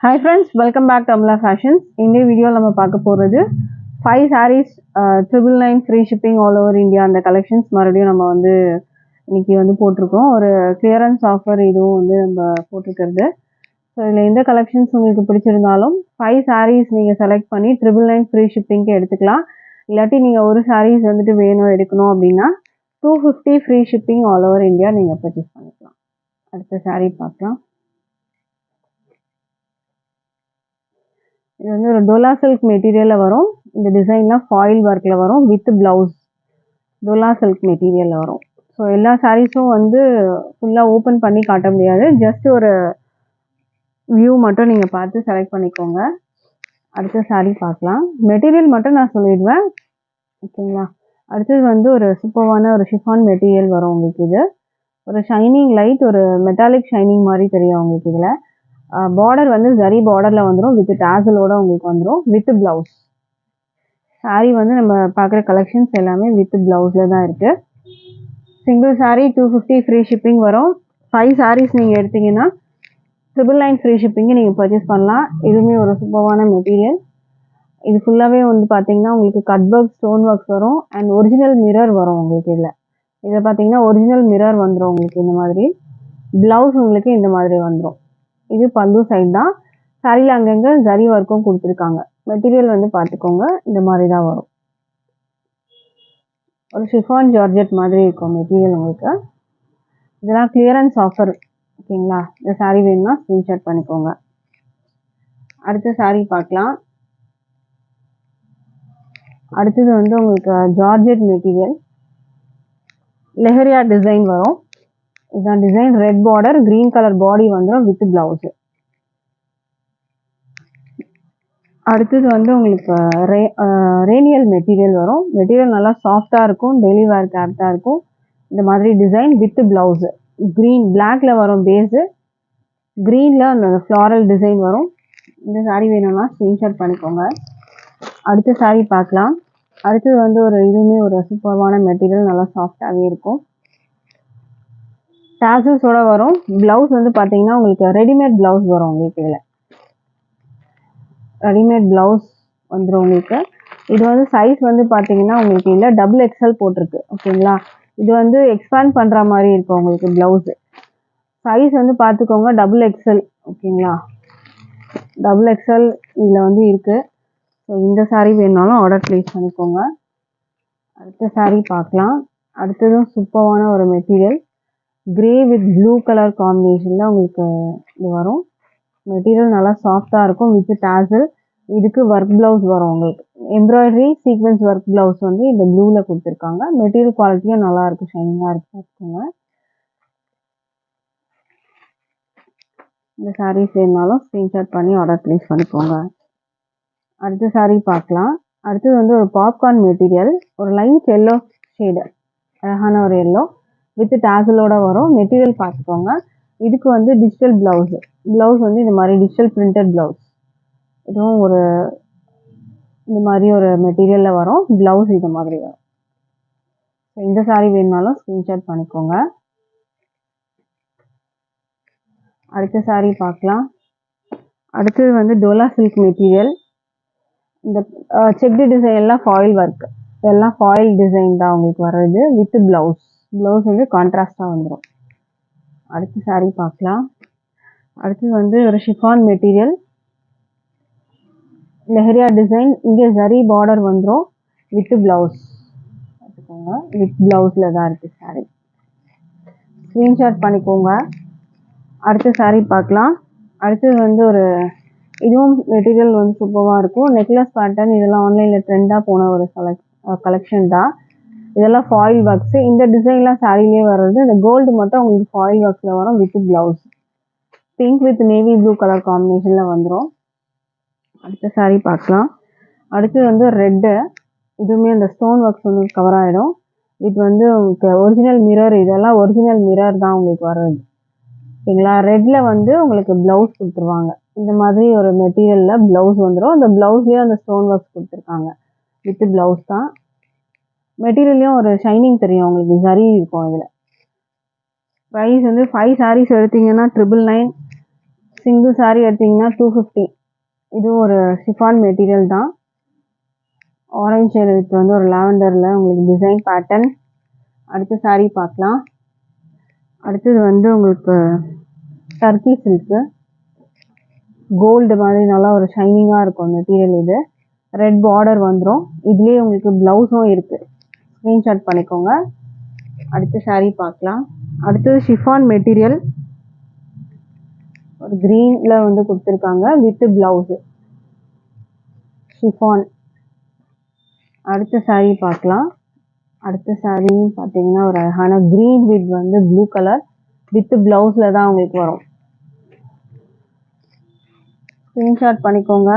Hi friends, welcome back to Amla Fashions. In this video, we will talk about 5 sarees, 999 free shipping all over India. And the collections, மறுபடியும் நம்ம வந்து இன்னைக்கு வந்து போட்டுருக்கோம். ஒரு clearance offer இதுவும் வந்து நம்ம போட்டுக்கிறது. ஸோ இதில் எந்த கலெக்ஷன்ஸ் உங்களுக்கு பிடிச்சிருந்தாலும் 5 sarees நீங்கள் செலக்ட் பண்ணி 999 ஃப்ரீ ஷிப்பிங்க்கு எடுத்துக்கலாம். இல்லாட்டி நீங்கள் ஒரு sarees வந்துட்டு வேணும் எடுக்கணும் அப்படின்னா 250 free shipping all over India நீங்கள் பர்ச்சேஸ் பண்ணிக்கலாம். அடுத்த saree பார்க்கலாம். இது வந்து ஒரு டோலா சில்க் மெட்டீரியலில் வரும். இந்த டிசைன்லாம் ஃபாயில் ஒர்க்கில் வரும் வித் ப்ளவுஸ். டோலா சில்க் மெட்டீரியலில் வரும். ஸோ எல்லா சாரீஸும் வந்து ஃபுல்லாக ஓப்பன் பண்ணி காட்ட முடியாது. ஜஸ்ட் ஒரு வியூ மட்டும் நீங்கள் பார்த்து செலக்ட் பண்ணிக்கோங்க. அடுத்த சாரீ பார்க்கலாம். மெட்டீரியல் மட்டும் நான் சொல்லிடுவேன், ஓகேங்களா. அடுத்தது வந்து ஒரு சூப்பரான ஒரு ஷிஃபான் மெட்டீரியல் வரும் உங்களுக்கு. இது ஒரு ஷைனிங் லைட், ஒரு மெட்டாலிக் ஷைனிங் மாதிரி தெரியும் உங்களுக்கு. இதில் பார்டர் வந்து ஜரி பார்டரில் வந்துடும் வித் டேசலோட உங்களுக்கு வந்துடும் வித் ப்ளவுஸ். சாரீ வந்து நம்ம பார்க்குற கலெக்ஷன்ஸ் எல்லாமே வித் ப்ளவுஸில் தான் இருக்குது. சிங்கிள் சாரீ 250 ஃப்ரீ ஷிப்பிங் வரும். 5 sarees நீங்கள் எடுத்தீங்கன்னா 999 ஃப்ரீ ஷிப்பிங்கு நீங்கள் பர்ச்சேஸ் பண்ணலாம். இதுவுமே ஒரு சூப்பரான மெட்டீரியல். இது ஃபுல்லாகவே வந்து பார்த்தீங்கன்னா உங்களுக்கு கட் ஒர்க், ஸ்டோன் ஒர்க்ஸ் வரும் அண்ட் ஒரிஜினல் மிரர் வரும் உங்களுக்கு. இதில் பார்த்தீங்கன்னா ஒரிஜினல் மிரர் வந்துடும் உங்களுக்கு. இந்த மாதிரி ப்ளவுஸ் உங்களுக்கு இந்த மாதிரி வந்துடும். இது பல்லு சைட் தான். சாரியில் அங்கங்கே ஜரி ஒர்க்கும் கொடுத்துருக்காங்க. மெட்டீரியல் வந்து பார்த்துக்கோங்க, இந்த மாதிரி தான் வரும். ஒரு ஷிஃபான் ஜார்ஜெட் மாதிரி இருக்கும் மெட்டீரியல் உங்களுக்கு. இதெல்லாம் கிளியரன்ஸ் ஆஃபர், ஓகேங்களா. இந்த சாரீ வேணும்னா ஸ்க்ரீன்ஷாட் பண்ணிக்கோங்க. அடுத்த சாரீ பார்க்கலாம். அடுத்தது வந்து உங்களுக்கு ஜார்ஜெட் மெட்டீரியல், லெஹரியா டிசைன் வரும். இதுதான் design. Red border, green colour body வந்துடும் வித் பிளவுஸ். அடுத்தது வந்து உங்களுக்கு ரேனியல் மெட்டீரியல் வரும். மெட்டீரியல் நல்லா சாஃப்டாக இருக்கும், டெய்லி வேர் கேப்டாக இருக்கும். இந்த மாதிரி டிசைன் வித் பிளவுஸு. க்ரீன் பிளாக்ல வரும் பேஸு, க்ரீனில் அந்த ஃப்ளாரல் டிசைன் வரும். இந்த சாரீ வேணும்னா ஸ்க்ரீன்ஷாட் பண்ணிக்கோங்க. அடுத்த சாரீ பார்க்கலாம். அடுத்தது வந்து ஒரு இதுவுமே ஒரு சூப்பரான மெட்டீரியல், நல்லா சாஃப்டாகவே இருக்கும். டேசல்ஸோட வரும். ப்ளவுஸ் வந்து பார்த்தீங்கன்னா உங்களுக்கு ரெடிமேட் ப்ளவுஸ் வரும் உங்களுக்கு. இதில் ரெடிமேட் ப்ளவுஸ் வந்துடும் உங்களுக்கு. இது வந்து சைஸ் வந்து பார்த்தீங்கன்னா உங்களுக்கு இல்லை டபுள் எக்ஸ்எல் போட்டிருக்கு, ஓகேங்களா. இது வந்து எக்ஸ்பேண்ட் பண்ணுற மாதிரி இருக்கும் உங்களுக்கு ப்ளவுஸு. சைஸ் வந்து பார்த்துக்கோங்க, டபுள் எக்ஸ்எல், ஓகேங்களா. டபுள் எக்ஸ்எல் இதில் வந்து இருக்குது. ஸோ இந்த சாரீ வேணுனாலும் ஆர்டர் ப்ளேஸ் பண்ணிக்கோங்க. அடுத்த சாரீ பார்க்கலாம். அடுத்ததும் சூப்பரான ஒரு material, grey with blue colour காம்பினேஷனில் உங்களுக்கு இது வரும். மெட்டீரியல் நல்லா சாஃப்டாக இருக்கும் வித் டேசல். இதுக்கு ஒர்க் ப்ளவுஸ் வரும் உங்களுக்கு. எம்ப்ராய்டரி சீக்வன்ஸ் ஒர்க் ப்ளவுஸ் வந்து இந்த ப்ளூவில் கொடுத்துருக்காங்க. மெட்டீரியல் குவாலிட்டியும் நல்லா இருக்குது, ஷைனிங்காக இருக்குது, பார்த்துக்கோங்க. இந்த சாரீஸ் வேணுனாலும் ஸ்க்ரீன்ஷாட் பண்ணி ஆர்டர் ப்ளேஸ் பண்ணிக்கோங்க. அடுத்த சாரீ பார்க்கலாம். அடுத்தது வந்து ஒரு பாப்கார்ன் மெட்டீரியல், ஒரு லைட் எல்லோ ஷேடு, அழகான ஒரு எல்லோ வித் டேசலோட வரும். மெட்டீரியல் பார்த்துக்கோங்க. இதுக்கு வந்து டிஜிட்டல் ப்ளவுஸு. ப்ளவுஸ் வந்து இந்த மாதிரி டிஜிட்டல் பிரிண்டட் ப்ளவுஸ். இதுவும் ஒரு இந்த மாதிரி ஒரு மெட்டீரியலில் வரும். ப்ளவுஸ் இந்த மாதிரி வரும். இந்த சாரீ வேணுனாலும் ஸ்க்ரீன்ஷாட் பண்ணிக்கோங்க. அடுத்த சாரீ பார்க்கலாம். அடுத்தது வந்து டோலா சில்க் மெட்டீரியல். இந்த செக்டு டிசைன் எல்லாம் ஃபாயில் ஒர்க், இதெல்லாம் ஃபாயில் டிசைன் தான் உங்களுக்கு வர்றது வித் ப்ளவுஸ். ப்ளவுஸ் வந்து கான்ட்ராஸ்டாக வந்துடும். அடுத்த சாரீ பார்க்கலாம். அடுத்தது வந்து ஒரு ஷிஃபான் மெட்டீரியல், லெஹரியா டிசைன். இங்கே ஜரி பார்டர் வந்துடும் வித் ப்ளவுஸ், பார்த்துக்கோங்க. வித் ப்ளவுஸில் தான் இருக்குது சாரீ. ஸ்க்ரீன்ஷாட் பண்ணிக்கோங்க. அடுத்த சாரீ பார்க்கலாம். அடுத்தது வந்து ஒரு இதுவும் மெட்டீரியல் வந்து சூப்பராக இருக்கும். நெக்லஸ் பேட்டர்ன், இதெல்லாம் ஆன்லைனில் ட்ரெண்டாக போன ஒரு கலெக்ஷன் தான். இதெல்லாம் ஃபாயில் ஒர்க்ஸு. இந்த டிசைன்லாம் சாரீலே வர்றது. இந்த கோல்டு மட்டும் உங்களுக்கு ஃபாயில் ஒர்க்ஸில் வரும் with blouse. Pink with navy blue colour காம்பினேஷனில் வந்துடும். அடுத்த சாரீ பார்க்கலாம். அடுத்தது வந்து ரெட்டு. இதுவுமே அந்த ஸ்டோன் ஒர்க்ஸ் வந்து கவர் ஆகிடும். இது வந்து உங்களுக்கு ஒரிஜினல் மிரர், இதெல்லாம் ஒரிஜினல் மிரர் தான் உங்களுக்கு வர்றது, ஓகேங்களா. ரெட்டில் வந்து உங்களுக்கு ப்ளவுஸ் கொடுத்துருவாங்க. இந்த மாதிரி ஒரு மெட்டீரியலில் ப்ளவுஸ் வந்துடும். அந்த ப்ளவுஸ்லேயும் அந்த ஸ்டோன் ஒர்க்ஸ் கொடுத்துருக்காங்க வித் ப்ளவுஸ் தான். மெட்டீரியல்லையும் ஒரு ஷைனிங் தெரியும் உங்களுக்கு, ஜரி இருக்கும் இதில். ப்ரைஸ் வந்து 5 sarees எடுத்தீங்கன்னா 999. சிங்கிள் saree எடுத்தீங்கன்னா 250. இது ஒரு ஷிஃபான் மெட்டீரியல் தான். ஆரஞ்சு ஷேடு வித் வந்து ஒரு லாவெண்டரில் உங்களுக்கு டிசைன் பேட்டர்ன். அடுத்த saree பார்க்கலாம். அடுத்தது வந்து உங்களுக்கு டர்க்கி சில்க்கு, கோல்டு மாதிரி நல்லா ஒரு ஷைனிங்காக இருக்கும் மெட்டீரியல். இது ரெட் பார்டர் வந்துடும். இதுலேயே உங்களுக்கு ப்ளவுஸும் இருக்குது, ஸ்க்ரீன்ஷாட் பண்ணிக்கோங்க. அடுத்த saree பார்க்கலாம். அடுத்தது ஷிஃபான் மெட்டீரியல், ஒரு க்ரீனில் வந்து கொடுத்துருக்காங்க வித் ப்ளவுஸு, ஷிஃபான். அடுத்த saree பார்க்கலாம். அடுத்த saree பார்த்தீங்கன்னா ஒரு அழகான க்ரீன் வித் வந்து ப்ளூ கலர் வித் ப்ளவுஸில் தான் உங்களுக்கு வரும். ஸ்க்ரீன்ஷாட் பண்ணிக்கோங்க.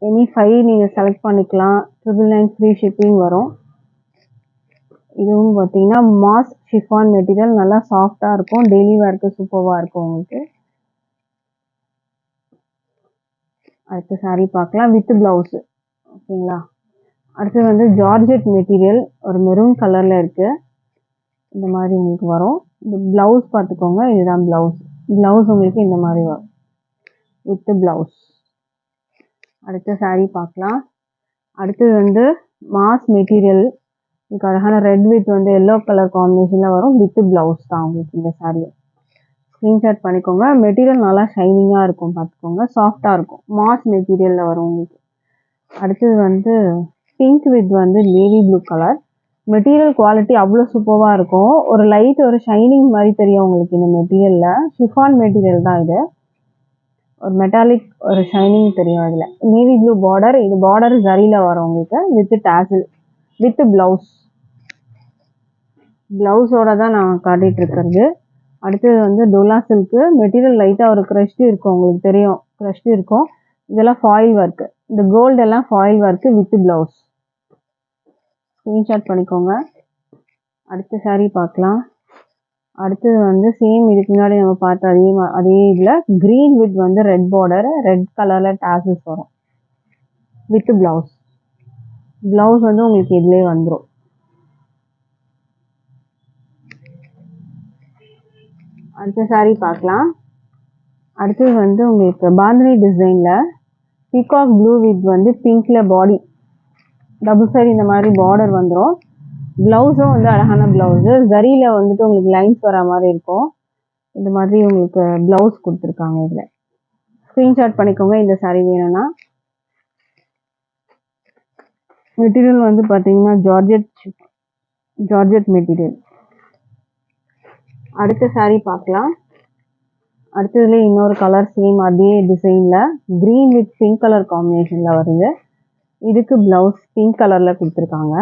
எனி 5 நீங்கள் செலக்ட் பண்ணிக்கலாம். 999 ஃப்ரீ ஷிப்பிங் வரும். இதுவும் பார்த்தீங்கன்னா மாஸ் ஷிஃபான் மெட்டீரியல், நல்லா சாஃப்டாக இருக்கும். டெய்லி வேர்க்கு சூப்பராக இருக்கும் உங்களுக்கு. அடுத்த saree பார்க்கலாம் வித் ப்ளவுஸு. ஓகேங்களா. அடுத்து வந்து ஜார்ஜெட் மெட்டீரியல், ஒரு மெரூன் கலரில் இருக்குது. இந்த மாதிரி உங்களுக்கு வரும். இந்த ப்ளவுஸ் பார்த்துக்கோங்க, இதுதான் ப்ளவுஸ். ப்ளவுஸ் உங்களுக்கு இந்த மாதிரி வரும் வித் ப்ளவுஸ். அடுத்த saree பார்க்கலாம். அடுத்தது வந்து மாஸ் மெட்டீரியல், இதுக்கு அழகான ரெட் வித் வந்து எல்லோ கலர் காம்பினேஷனில் வரும் வித் ப்ளவுஸ் தான் உங்களுக்கு இந்த saree. ஸ்க்ரீன்ஷாட் பண்ணிக்கோங்க. மெட்டீரியல் நல்லா ஷைனிங்காக இருக்கும், பார்த்துக்கோங்க. சாஃப்டாக இருக்கும், மாஸ் மெட்டீரியலில் வரும் உங்களுக்கு. அடுத்தது வந்து பிங்க் வித் வந்து navy blue colour. Material quality அவ்வளோ சூப்பராக இருக்கும். ஒரு லைட் ஒரு ஷைனிங் மாதிரி தெரியும் உங்களுக்கு இந்த மெட்டீரியலில். ஷிஃபான் மெட்டீரியல் தான் இது. ஒரு மெட்டாலிக் ஒரு ஷைனிங் தெரியும் அதில். நேவி ப்ளூ பார்டர், இது பார்டர் ஜரியில் வரும் உங்களுக்கு வித் டாசில் வித் ப்ளவுஸ். ப்ளவுஸோட தான் நான் காட்டிகிட்டு இருக்கிறது. அடுத்தது வந்து டோலா சில்க்கு மெட்டீரியல், லைட்டாக ஒரு க்ரஷ்டு இருக்கும், உங்களுக்கு தெரியும் க்ரஷ்டு இருக்கும். இதெல்லாம் ஃபாயில் ஒர்க்கு, இந்த கோல்டு எல்லாம் foil work with blouse. Screenshot பண்ணிக்கோங்க. அடுத்த saree பார்க்கலாம். அடுத்தது வந்து சேம் இதுக்கு முன்னாடி நம்ம பார்த்த அதே இதில் க்ரீன் வித் வந்து ரெட் பார்டர், ரெட் கலரில் டாசல்ஸ் வரும் வித் ப்ளவுஸ். ப்ளவுஸ் வந்து உங்களுக்கு இதுலேயே வந்துடும். அடுத்த saree பார்க்கலாம். அடுத்தது வந்து உங்களுக்கு பாந்தினி டிசைனில் பீகாக் ப்ளூ வித் வந்து பிங்க்கில் பாடி டபுள் சைடு இந்த மாதிரி பார்டர் வந்துடும். ப்ளவுஸும் வந்து அழகான ப்ளவுஸு, ஜரியில் வந்துட்டு உங்களுக்கு லைன்ஸ் வர மாதிரி இருக்கும். இந்த மாதிரி உங்களுக்கு ப்ளவுஸ் கொடுத்துருக்காங்க இதில். ஸ்க்ரீன்ஷாட் பண்ணிக்கோங்க இந்த saree வேணும்னா. மெட்டீரியல் வந்து பார்த்தீங்கன்னா ஜார்ஜெட் மெட்டீரியல். அடுத்த saree பார்க்கலாம். அடுத்ததுல இன்னொரு கலர் சேம் அதே டிசைனில் க்ரீன் வித் பிங்க் கலர் காம்பினேஷனில் வருது. இதுக்கு ப்ளவுஸ் பிங்க் கலரில் கொடுத்துருக்காங்க.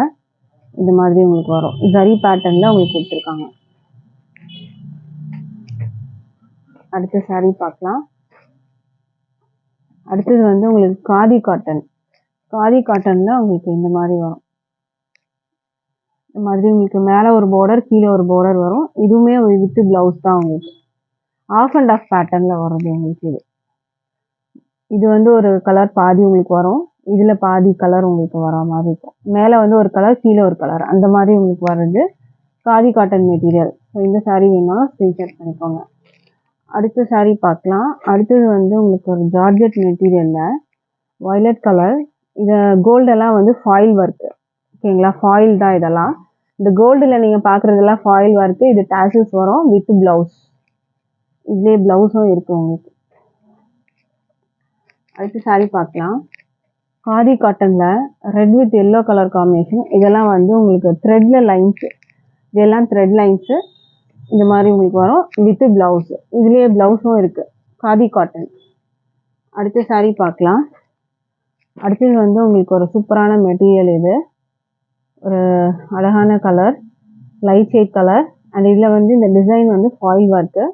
இந்த மாதிரி உங்களுக்கு வரும், ஜரி பேட்டர்னில் உங்களுக்கு கொடுத்துருக்காங்க. அடுத்த saree பார்க்கலாம். அடுத்தது வந்து உங்களுக்கு காதி காட்டனில் உங்களுக்கு இந்த மாதிரி வரும். இந்த மாதிரி உங்களுக்கு மேலே ஒரு பார்டர் கீழே ஒரு பார்டர் வரும். இதுவுமே வித் ப்ளவுஸ் தான் உங்களுக்கு. ஆஃப் அண்ட் ஆஃப் பேட்டர்னில் வருது உங்களுக்கு. இது வந்து ஒரு கலர் பாதி உங்களுக்கு வரும், இதில் பாதி கலர் உங்களுக்கு வர மாதிரி இருக்கும். மேலே வந்து ஒரு கலர் கீழே ஒரு கலர் அந்த மாதிரி உங்களுக்கு வர்றது காதி காட்டன் மெட்டீரியல். ஸோ இந்த saree வேணும்னா ஸ்க்ரீன்ஷாட் பண்ணிக்கோங்க. அடுத்த saree பார்க்கலாம். அடுத்தது வந்து உங்களுக்கு ஒரு ஜார்ஜெட் மெட்டீரியலில் வயலட் கலர். இதை கோல்டெல்லாம் வந்து ஃபாயில் ஒர்க்கு. ஓகேங்களா, ஃபாயில் தான் இதெல்லாம். இந்த கோல்டில் நீங்கள் பார்க்குறதெல்லாம் ஃபாயில் ஒர்க்கு. இது டாசல்ஸ் வரும் வித் ப்ளவுஸ். இதுலேயே ப்ளவுஸும் இருக்குது உங்களுக்கு. அடுத்த saree பார்க்கலாம். காதி காட்டனில் red with yellow colour combination. இதெல்லாம் வந்து உங்களுக்கு த்ரெட்டில் லைன்ஸு, இதெல்லாம் த்ரெட் லைன்ஸு இந்த மாதிரி உங்களுக்கு வரும் வித் ப்ளவுஸு. இதுலேயே ப்ளவுஸும் இருக்குது, காதி காட்டன். அடுத்த saree பார்க்கலாம். அடுத்தது வந்து உங்களுக்கு ஒரு சூப்பரான மெட்டீரியல். இது ஒரு அழகான colour, light shade colour. And இதில் வந்து இந்த டிசைன் வந்து ஃபாயில் ஒர்க்கு.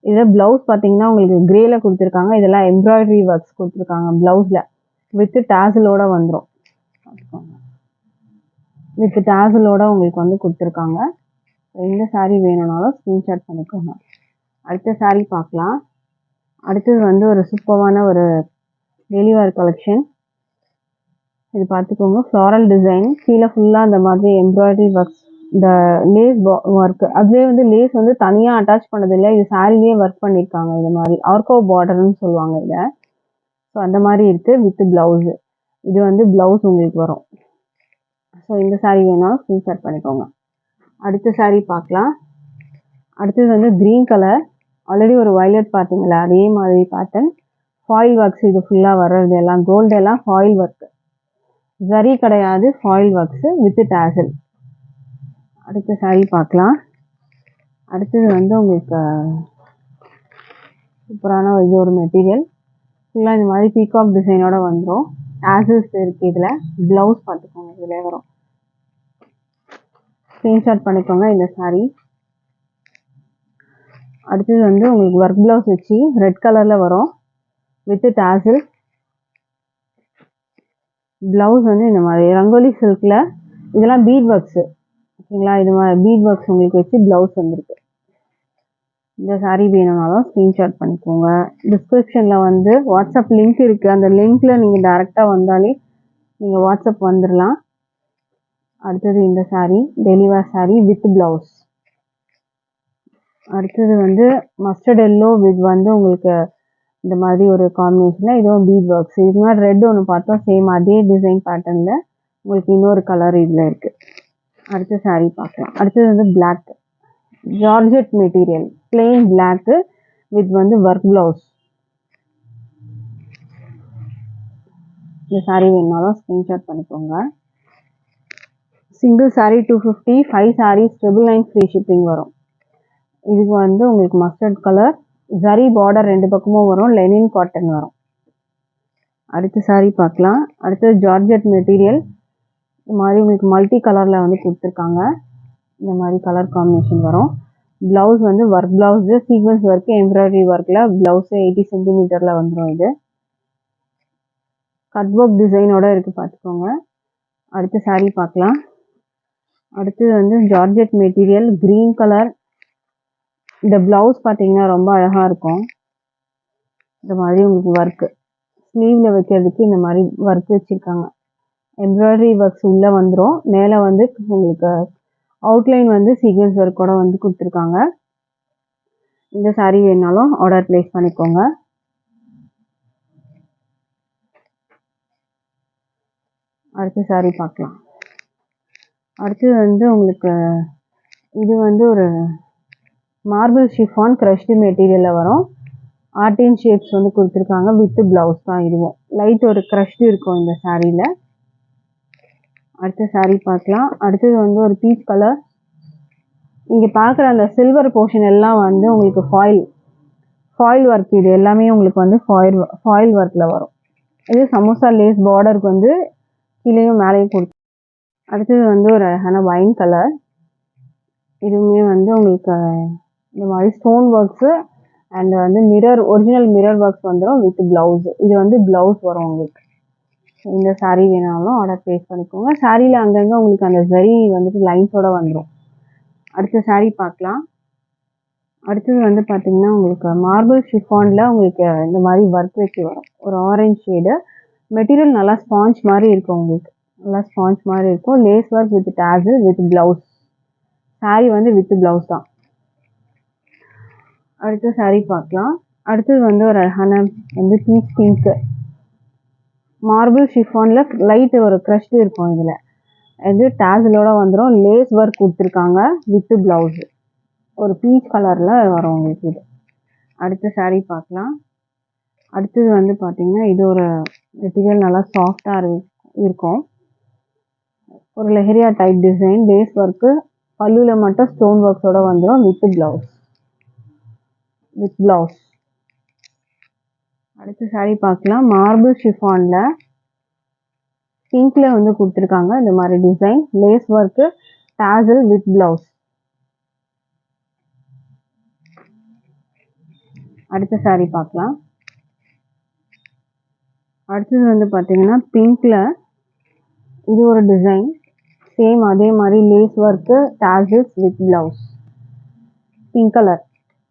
இதில் ப்ளவுஸ் பார்த்தீங்கன்னா உங்களுக்கு க்ரேயில் கொடுத்துருக்காங்க. இதெல்லாம் எம்ப்ராய்டரி ஒர்க்ஸ் கொடுத்துருக்காங்க ப்ளவுஸில் வித் டாசலோட வந்துடும். வித் டாசலோட உங்களுக்கு வந்து கொடுத்துருக்காங்க. எந்த saree வேணும்னாலும் ஸ்க்ரீன்ஷாட் பண்ணிக்கோங்க. அடுத்த saree பார்க்கலாம். அடுத்தது வந்து ஒரு சூப்பரான ஒரு டெய்லி வேர் கலெக்ஷன். இது பார்த்துக்கோங்க, ஃப்ளாரல் டிசைன், கீழே ஃபுல்லாக அந்த மாதிரி எம்ப்ராய்டரி ஒர்க்ஸ் இந்த லேஸ் ஒர்க் அதுலேயே வந்து லேஸ் வந்து தனியாக அட்டாச் பண்ணது இல்லை, இது சாரிலேயே ஒர்க் பண்ணியிருக்காங்க. இது மாதிரி ஆர்கோ பார்டர்னு சொல்லுவாங்க இதை. ஸோ அந்த மாதிரி இருக்குது வித் ப்ளவுஸு. இது வந்து ப்ளவுஸ் உங்களுக்கு வரும். ஸோ இந்த சாரீ வேணாலும் ஸ்க்ரீன்ஷாட் பண்ணிக்கோங்க. அடுத்த சாரீ பார்க்கலாம். அடுத்தது வந்து க்ரீன் கலர். ஆல்ரெடி ஒரு வயலட் பார்த்தீங்களா, அதே மாதிரி பேட்டர்ன் ஃபாயில் ஒர்க்ஸ். இது ஃபுல்லாக வர்றது எல்லாம் கோல்டு எல்லாம் ஃபாயில் ஒர்க்கு, ஜரி கிடையாது, ஃபாயில் ஒர்க்ஸு வித் டேசல். அடுத்த சாரீ பார்க்கலாம். அடுத்தது வந்து உங்களுக்கு சூப்பரான இது ஒரு மெட்டீரியல் ஃபுல்லாக இந்த மாதிரி பீகாக் டிசைனோட வந்துடும். டேசல்ஸ் இருக்குது இதில். ப்ளவுஸ் பார்த்துக்கோங்க, இதில் வரும். ஸ்க்ரீன்ஷாட் பண்ணிக்கோங்க இந்த சாரீ. அடுத்தது வந்து உங்களுக்கு ஒர்க் ப்ளவுஸ் வச்சு ரெட் கலரில் வரும் வித் டேசல். ப்ளவுஸ் வந்து இந்த மாதிரி ரங்கோலி சில்கில், இதெல்லாம் பீட் ஒர்க்ஸு ஓகேங்களா. இது மாதிரி பீட் ஒர்க்ஸ் உங்களுக்கு வச்சு ப்ளவுஸ் வந்துருக்கு. இந்த சாரீ வேணும்னாலும் ஸ்க்ரீன்ஷாட் பண்ணிக்கோங்க. டிஸ்கிரிப்ஷனில் வந்து வாட்ஸ்அப் லிங்க் இருக்குது, அந்த லிங்க்கில் நீங்கள் டேரெக்டாக வந்தாலே நீங்கள் வாட்ஸ்அப் வந்துடலாம். அடுத்தது இந்த sari deliver sari with blouse. அடுத்தது வந்து மஸ்டர்ட் எல்லோ வித் வந்து உங்களுக்கு இந்த மாதிரி ஒரு காம்பினேஷனில் இதுவும் பீட் ஒர்க்ஸ். இதுக்கு முன்னாடி ரெட் ஒன்று பார்த்தோம், சேம் அதே டிசைன் பேட்டர்னில் உங்களுக்கு இன்னொரு கலர் இதில் இருக்குது. அடுத்த சாரீ பார்க்கலாம். அடுத்தது வந்து black georgette material, plain black with வந்து ஒர்க் ப்ளவுஸ். இந்த சாரீ வேணுனாலும் ஸ்க்ரீன்ஷாட் பண்ணிக்கோங்க. Single sari 250, 5 saris 999 free shipping வரும். இதுக்கு வந்து உங்களுக்கு மஸ்டர்ட் கலர், ஜரி பார்டர் ரெண்டு பக்கமும் வரும், லெனின் காட்டன் வரும். அடுத்த சாரீ பார்க்கலாம். அடுத்தது ஜார்ஜெட் மெட்டீரியல், இந்த மாதிரி உங்களுக்கு மல்டி கலரில் வந்து கொடுத்துருக்காங்க. இந்த மாதிரி கலர் காம்பினேஷன் வரும். ப்ளவுஸ் வந்து work blouse, sequence work, embroidery ஒர்க்கில் ப்ளவுஸு 80 சென்டிமீட்டரில் வந்துடும். இது கட் ஒர்க் டிசைனோட இருக்குது பார்த்துக்கோங்க. அடுத்த சாரீ பார்க்கலாம். அடுத்தது வந்து ஜார்ஜெட் மெட்டீரியல் க்ரீன் கலர். இந்த ப்ளவுஸ் பார்த்தீங்கன்னா ரொம்ப அழகாக இருக்கும். இந்த மாதிரி உங்களுக்கு ஒர்க்கு ஸ்லீவில் வைக்கிறதுக்கு இந்த மாதிரி ஒர்க் வச்சுருக்காங்க. எம்ப்ராய்டரி ஒர்க்ஸ் உள்ளே வந்துடும். மேலே வந்து உங்களுக்கு அவுட்லைன் வந்து சீக்வன்ஸ் ஒர்க்கோட வந்து கொடுத்துருக்காங்க. இந்த சாரீ வேணாலும் ஆர்டர் ப்ளேஸ் பண்ணிக்கோங்க. அடுத்த சாரீ பார்க்கலாம். அடுத்தது வந்து உங்களுக்கு இது வந்து ஒரு மார்பிள் ஷிஃபான் க்ரஷ்டு மெட்டீரியலில் வரும். ஆர்டின் ஷேப்ஸ் வந்து கொடுத்துருக்காங்க வித் ப்ளவுஸ் தான். இதுவும் லைட் ஒரு க்ரஷ்டு இருக்கும் இந்த சாரியில். அடுத்த சாரீ பார்க்கலாம். அடுத்தது வந்து ஒரு பீச் கலர். இங்கே பார்க்குற அந்த சில்வர் போர்ஷன் எல்லாம் வந்து உங்களுக்கு ஃபாயில் ஒர்க். இது எல்லாமே உங்களுக்கு வந்து ஃபாயில் ஒர்க்கில் வரும். இது சமோசா லேஸ் பார்டருக்கு வந்து கீழேயும் மேலேயும் கொடுத்து. அடுத்தது வந்து ஒரு அழகான வைன் கலர். இதுவுமே வந்து உங்களுக்கு இந்த மாதிரி ஸ்டோன் ஒர்க்ஸு அண்ட் வந்து ஒரிஜினல் மிரர் ஒர்க்ஸ் வந்துடும் வித் ப்ளவுஸ். இது வந்து ப்ளவுஸ் வரும் உங்களுக்கு. இந்த சாரீ வேணாலும் ஆர்டர் ப்ளேஸ் பண்ணிக்கோங்க. சாரியில் அங்கங்கே உங்களுக்கு அந்த ஜரி வந்துட்டு லைன்ஸோட வந்துடும். அடுத்த சாரீ பார்க்கலாம். அடுத்தது வந்து பார்த்தீங்கன்னா உங்களுக்கு மார்பிள் ஷிஃபானில் உங்களுக்கு இந்த மாதிரி ஒர்க் வச்சு வரும். ஒரு ஆரஞ்சு ஷேடு மெட்டீரியல், நல்லா ஸ்பாஞ்ச் மாதிரி இருக்கும். உங்களுக்கு நல்லா ஸ்பாஞ்ச் மாதிரி இருக்கும். Lace work with tassel with blouse. Sari வந்து வித் ப்ளவுஸ் தான். அடுத்த சாரீ பார்க்கலாம். அடுத்தது வந்து ஒரு அழகான வந்து பீச் பிங்க்கு மார்பிள் ஷிஃபானில் லைட் ஒரு க்ரஷ்டு இருக்கும். இதில் இது டேசலோட வந்துடும். லேஸ் ஒர்க் கொடுத்துருக்காங்க வித் ப்ளவுஸு. ஒரு பீச் கலரில் வரும் உங்களுக்கு இது. அடுத்த சாரீ பார்க்கலாம். அடுத்தது வந்து பார்த்திங்கன்னா இது ஒரு மெட்டீரியல் நல்லா சாஃப்டாக இருக்கும். ஒரு leheriya type design, lace work, பல்லுவில் மட்டும் ஸ்டோன் ஒர்க்ஸோட வந்துடும் வித் ப்ளவுஸ். அடுத்த சாரீ பார்க்கலாம். மார்பிள் ஷிஃபானில் பிங்க்கில் வந்து கொடுத்துருக்காங்க இந்த மாதிரி design, lace work, tassel with blouse. அடுத்த சாரீ பார்க்கலாம். அடுத்தது வந்து பார்த்தீங்கன்னா பிங்க்கில் இது ஒரு டிசைன், சேம் அதே மாதிரி lace work, tassels with blouse. Pink colour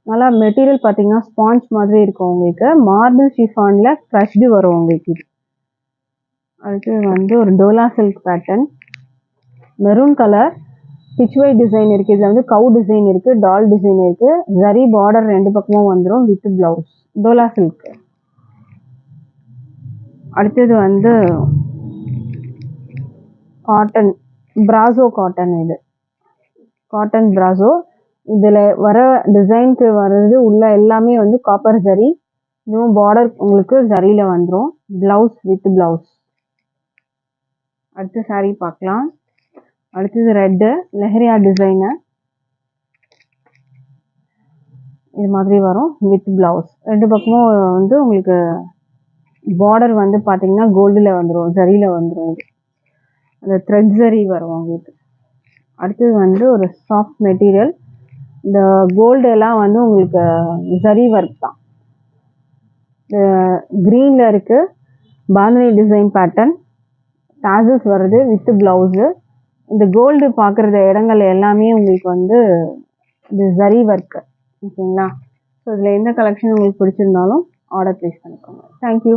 நல்லா மெட்டீரியல் பார்த்தீங்கன்னா ஸ்பாஞ்ச் மாதிரி இருக்கும் உங்களுக்கு. மார்பிள் ஷிஃபானில் க்ரஷ்டு வரும் உங்களுக்கு இது. அடுத்தது வந்து ஒரு Dola silk pattern, maroon colour, ஸ்டிச்வை டிசைன் இருக்குது. இதில் வந்து கவு டிசைன் இருக்குது, டால் டிசைன் இருக்குது. ஜரி பார்டர் 2 பக்கமும் வந்துடும் வித் ப்ளவுஸ். டோலா சில்க். அடுத்தது வந்து காட்டன், பிராசோ காட்டன். இது காட்டன் பிராசோ. இதில் வர டிசைனுக்கு வர்றது உள்ள எல்லாமே வந்து காப்பர் ஜரி. இதுவும் பார்டர் உங்களுக்கு ஜரியில் வந்துடும். Blouse with blouse. அடுத்த saree பார்க்கலாம். அடுத்தது ரெட்டு லெஹரியா டிசைனு. இது மாதிரி வரும் வித் ப்ளவுஸ். 2 பக்கமும் வந்து உங்களுக்கு பார்டர் வந்து பார்த்தீங்கன்னா கோல்டில் வந்துடும், ஜரியில் வந்துடும். இது அந்த த்ரெட் ஜரி வரும் உங்களுக்கு. அடுத்தது வந்து ஒரு சாஃப்ட் மெட்டீரியல். இந்த கோல்டு எல்லாம் வந்து உங்களுக்கு ஜரி ஒர்க் தான். க்ரீனில் இருக்குது, பாந்தினி டிசைன் பேட்டர்ன். டாசல்ஸ் வருது வித் ப்ளவுஸு. இந்த கோல்டு பார்க்குற இடங்கள் எல்லாமே உங்களுக்கு வந்து இது ஜரி ஒர்க்கு. ஓகேங்களா? ஸோ இதில் எந்த கலெக்ஷன் உங்களுக்கு பிடிச்சிருந்தாலும் ஆர்டர் ப்ளேஸ் பண்ணிக்கோங்க. தேங்க்யூ.